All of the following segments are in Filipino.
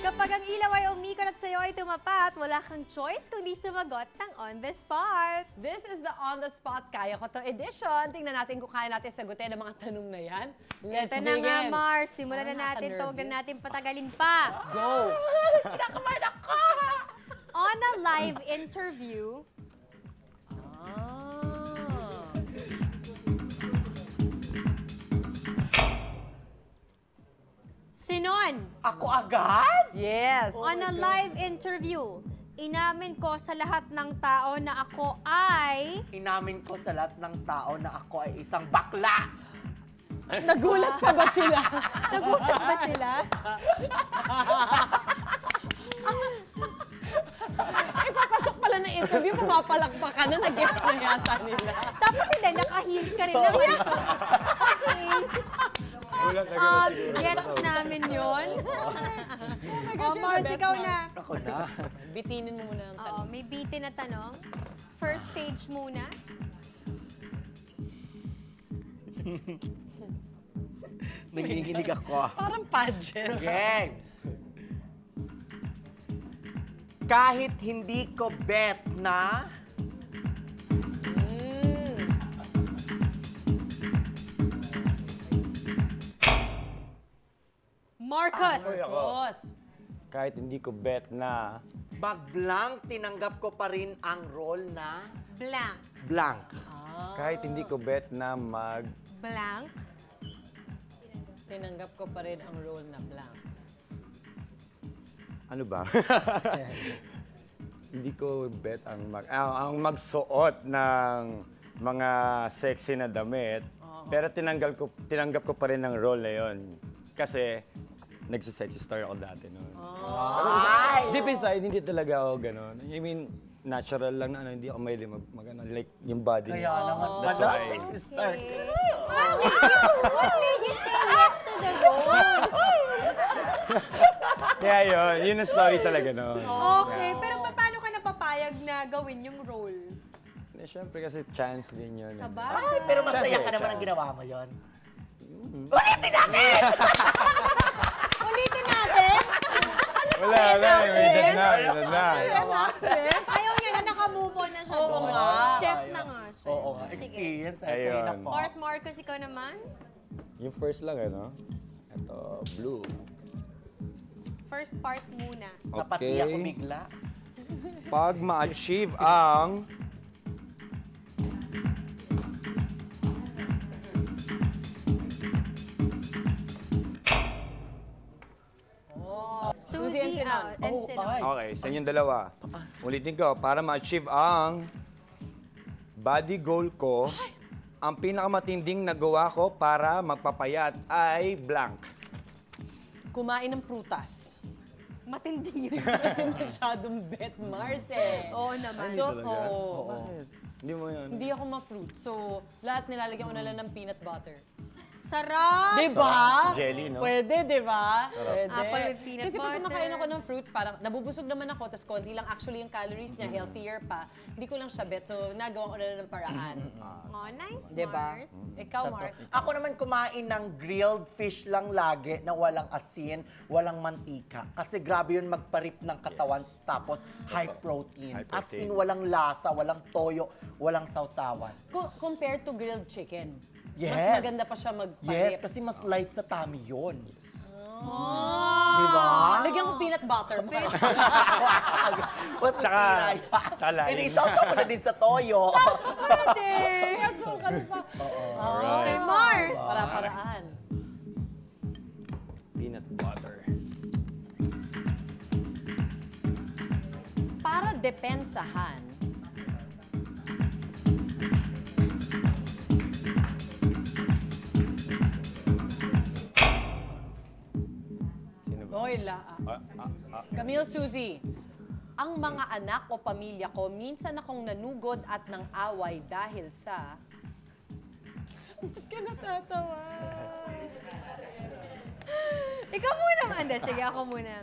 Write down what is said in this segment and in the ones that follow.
Kapag ang ilaw ay umikot at sa'yo ay tumapat, wala kang choice kundi sumagot ng On The Spot. This is the On The Spot Kaya Ko To edition. Tingnan natin kung kaya natin sagutin ang mga tanong na yan. Let's Ito begin. na nga, Mars. Simulan na natin to. Huwag na natin patagalin pa. Let's go. Kinakabahan ako! On a live interview, Sinon, Ako agad? Yes. on a live interview, inamin ko sa lahat ng tao na ako ay... Inamin ko sa lahat ng tao na ako ay isang bakla! Nagulat pa ba sila? Nagulat ba sila? Ay, papasok pala na interview, pumapalakpak ka na, nag-gets na yata nila. Tapos sila, naka-heels ka rin. Okay. Gets namin yun. Mars, ikaw na. Ako na. Bitinin mo muna ang tanong. May bitin na tanong. First stage muna. Nanginginig ako. Parang pageant. Gang! Kahit hindi ko bet na Marcus. Boss. Kahit hindi ko bet na blank, tinanggap ko pa rin ang role na Blank. blank. kahit hindi ko bet na Blank. Tinanggap ko pa rin ang role na blank. ano ba? Hindi ko bet ang magsuot ng mga sexy na damit. Pero tinanggap ko pa rin ang role na 'yon. Kasi nagsi-sexy star ako dati noon. Deep inside, hindi talaga ako gano'n. I mean, natural lang na hindi ako mahilig like yung body Kaya niya. naman That's pala, why. sexy star. What made you say yes to the role? Kaya yun ang story talaga noon. Okay, pero paano ka napapayag na gawin yung role? Siyempre kasi chance din yun. Sabay. Ay, pero masaya Siyempre, ka naman ang chance. ginawa mo yon. Ulitin natin! Ulitin natin. Wala, may edad na. Ayaw niya na naka-move on na siya Oo doon. nga. Chef na nga siya. Oo nga, Sige. experience. Ay, Ayun. sorry na po. Mars, Marcus, ikaw naman. Yung first lang, ano? Ito, blue. First part muna. Napati ako bigla. Pag ma-achieve ang Suzy and Sinon. and Oh, Sinon. ay. Okay, sa inyong dalawa. Ulitin ko, para ma-achieve ang body goal ko, ang pinakamatinding nagawa ko para magpapayat ay blank. Kumain ng prutas. Matindi yun. Kasi masyadong bet, Mars eh. Oo naman. So, talaga? oo. Bakit? Hindi mo yan. Hindi ako ma-fruit. So, lahat nilalagyan ko na lang ng peanut butter. Sarap! Diba? Jelly, no? Pwede, diba? Pwede. Apple with peanut Kasi pag kumakain butter. ako ng fruits, parang nabubusog naman ako, tapos konti lang actually yung calories niya, healthier pa. Hindi ko lang siya bet, so nagawa ko na lang ng paraan. Oh, nice, Diba? Mars. Ikaw, Mars. Ako naman kumain ng grilled fish lang lagi na walang asin, walang mantika. Kasi grabe yun magparip ng katawan tapos high protein. High As protein. in walang lasa, walang toyo, walang sausawan. Compared to grilled chicken. Yes. Mas maganda pa siya magparip. Yes, kasi mas light sa tummy yun. Oh. Diba? Lagyan ko peanut butter. Mas Tsaka lalim. Inisaw-saw mo na din sa toyo. May asukal pa. Okay, Mars. Para-paraan. Peanut butter. Para depensahan, Sino ba? Oy, Camille, Suzy, ang mga anak o pamilya ko, minsan akong nanugod at nang away dahil sa... Ba't ka natatawa? Ikaw muna, Amanda. Sige, ako muna.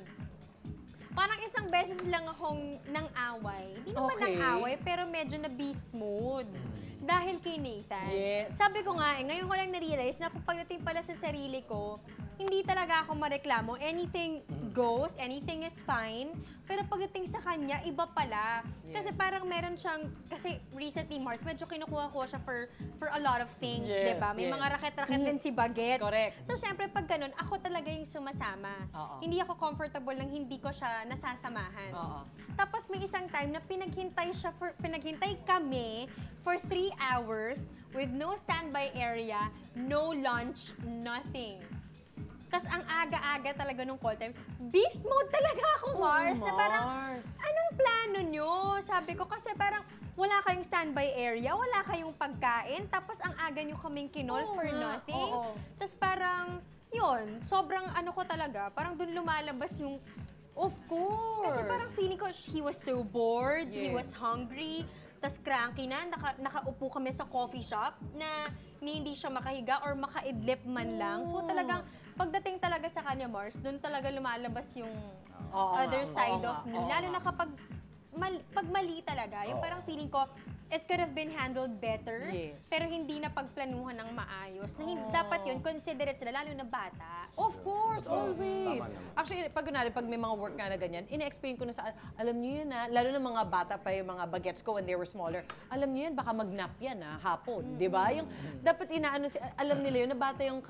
Parang isang beses lang akong nang away. Hindi naman Okay. nang away, pero medyo na beast mode. Dahil kay Nathan. Yes. Sabi ko nga, ngayon ko lang na-realize na kung pagdating pala sa sarili ko, hindi talaga ako mareklamo. Anything goes, anything is fine. Pero pagdating sa kanya, iba pala. Kasi Yes. parang meron siyang, kasi recently, Mars, medyo kinukuha ko siya for a lot of things, Yes, diba? May yes. mga raket-raket din si Baguette. Correct. So, syempre, pag ganun, ako talaga yung sumasama. Oo. Hindi ako comfortable lang hindi ko siya nasasamahan. Oo. Tapos may isang time na pinaghintay kami for 3 hours with no standby area, no lunch, nothing. Tapos ang aga-aga talaga nung call time, beast mode talaga ako, Mars. Na parang, Mars. anong plano nyo? Sabi ko kasi parang wala kayong standby area, wala kayong pagkain, tapos ang aga nyo kaming kinol Oo for nga, nothing. oo. Tapos parang, yun, sobrang ano ko talaga, parang dun lumalabas yung Of course. kasi parang feeling ko, he was so bored, he was Yes. hungry, tas cranky na, nakaupo kami sa coffee shop na hindi siya makahiga or makaidlip man lang. So talagang, pagdating talaga sa kanya, Mars, doon talaga lumalabas yung Oo other nga, side oo of nga, me. oo Lalo nga. na kapag pag mali talaga, yung parang feeling ko, it could have been handled better, Yes. pero hindi na pagplanuhan ng maayos. Na dapat yun, considerate sila, lalo na bata. Of course, always. Tama naman. Actually, pag may mga work nga na ganyan, ina-explain ko na sa, alam niyo yun lalo na mga bata pa yung mga bagets ko when they were smaller, alam niyo yun, baka mag-nap yan hapon, di ba? Yung, dapat inaano, alam nila yun, na bata yung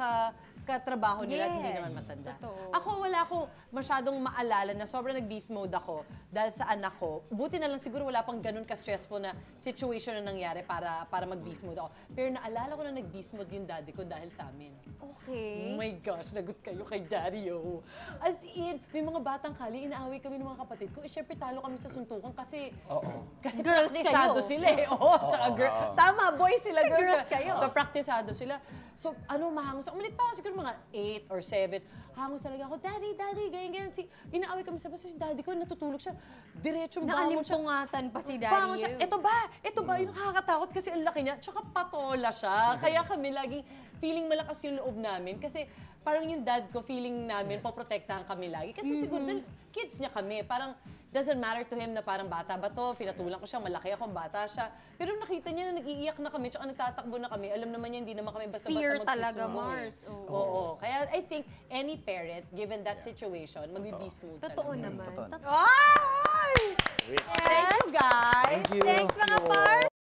katrabaho nila at hindi Yes, naman matanda. totoo. Ako, wala akong masyadong maalala na sobrang nag-beast mode ako dahil sa anak ko. Buti na lang siguro wala pang ganun ka-stressful na situation na nangyari para mag-beast mode ako. Pero naalala ko na nag-beast mode yung daddy ko dahil sa amin. Okay. Oh my gosh, nagot kayo kay Daddy, oh. As in, may mga batang kali, inaaway kami ng mga kapatid ko. Eh, syempre, talo kami sa suntukan kasi... Kasi Girls praktisado kayo. sila eh. Oo, tsaka girl. Tama, boys sila, Girls kayo. So, praktisado sila. So, mahangos. Umalit pa ako siguro mga 8 or 7. Hangos talaga ako, Daddy, ganyan. Inaaway kami sa basta si Daddy ko, natutulog siya. Diretsong bangon siya. Naalimpungatan pa si Daddy. Bangon siya. Ito ba? Yung nakakatakot kasi ang laki niya. Tsaka patola siya. Kaya kami laging feeling malakas yung loob namin. Kasi parang yung dad ko, feeling namin, poprotektahan kami lagi. Kasi siguro dahil kids niya kami. Parang doesn't matter to him na parang bata ba to, pinatulang ko siya, malaki akong bata siya. Pero nakita niya na nag-iiyak na kami, tsaka nagtatakbo na kami. Alam naman niya, hindi naman kami basta-basta Fear magsusumbong. talaga, Mars. Oo. Oo. Kaya I think any parent, given that situation, mag-beast mode Totoo talaga. naman. Totoo. Ay! Thank you, guys! Thank you. Thanks, mga Mars!